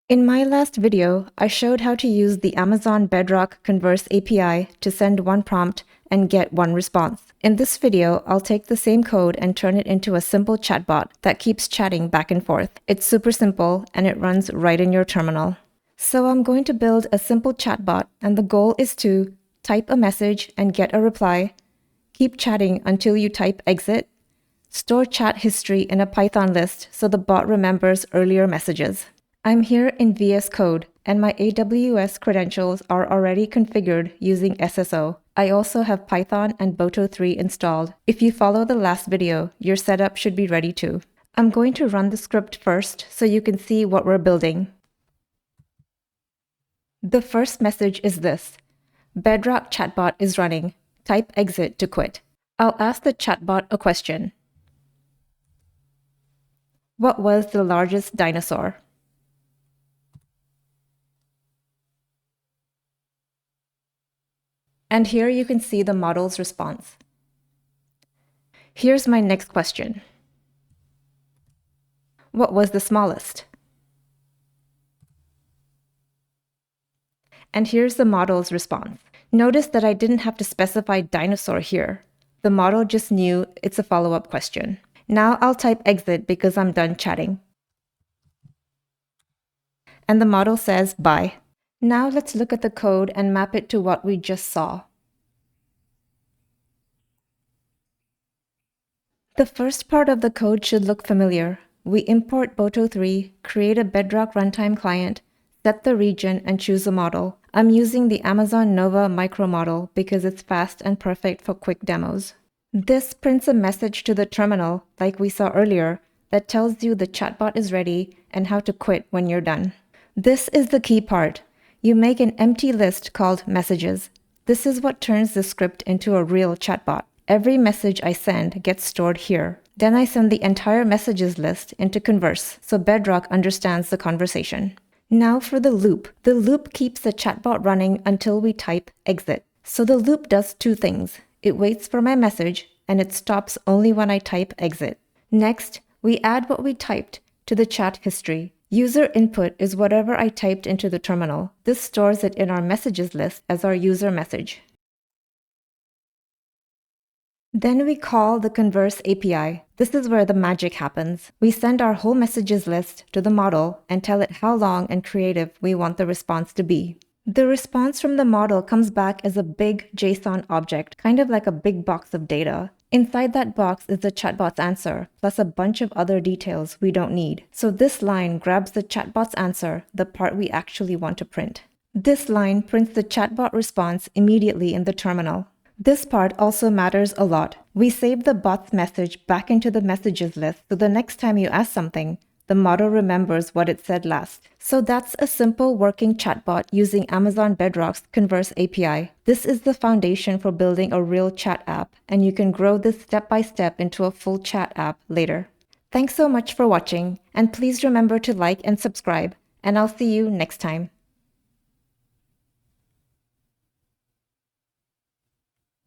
In my last video, I showed how to use the Amazon Bedrock Converse API to send one prompt and get one response. In this video, I'll take the same code and turn it into a simple chatbot that keeps chatting back and forth. It's super simple and it runs right in your terminal. So I'm going to build a simple chatbot, and the goal is to type a message and get a reply, keep chatting until you type exit, store chat history in a Python list so the bot remembers earlier messages. I'm here in VS Code, and my AWS credentials are already configured using SSO. I also have Python and Boto 3 installed. If you follow the last video, your setup should be ready too. I'm going to run the script first so you can see what we're building. The first message is this: Bedrock chatbot is running. Type exit to quit. I'll ask the chatbot a question. What was the largest dinosaur? And here you can see the model's response. Here's my next question. What was the smallest? And here's the model's response. Notice that I didn't have to specify dinosaur here. The model just knew it's a follow-up question. Now I'll type exit because I'm done chatting. And the model says bye. Now let's look at the code and map it to what we just saw. The first part of the code should look familiar. We import Boto 3, create a Bedrock runtime client, set the region, and choose a model. I'm using the Amazon Nova micro model because it's fast and perfect for quick demos. This prints a message to the terminal, like we saw earlier, that tells you the chatbot is ready and how to quit when you're done. This is the key part. You make an empty list called messages. This is what turns the script into a real chatbot. Every message I send gets stored here. Then I send the entire messages list into Converse, so Bedrock understands the conversation. Now for the loop. The loop keeps the chatbot running until we type exit. So the loop does two things. It waits for my message, and it stops only when I type exit. Next, we add what we typed to the chat history. User input is whatever I typed into the terminal. This stores it in our messages list as our user message. Then we call the Converse API. This is where the magic happens. We send our whole messages list to the model and tell it how long and creative we want the response to be. The response from the model comes back as a big JSON object, kind of like a big box of data. Inside that box is the chatbot's answer, plus a bunch of other details we don't need. So this line grabs the chatbot's answer, the part we actually want to print. This line prints the chatbot response immediately in the terminal. This part also matters a lot. We save the bot's message back into the messages list, so the next time you ask something, the model remembers what it said last. So that's a simple working chatbot using Amazon Bedrock's Converse API. This is the foundation for building a real chat app, and you can grow this step by step into a full chat app later. Thanks so much for watching, and please remember to like and subscribe, and I'll see you next time.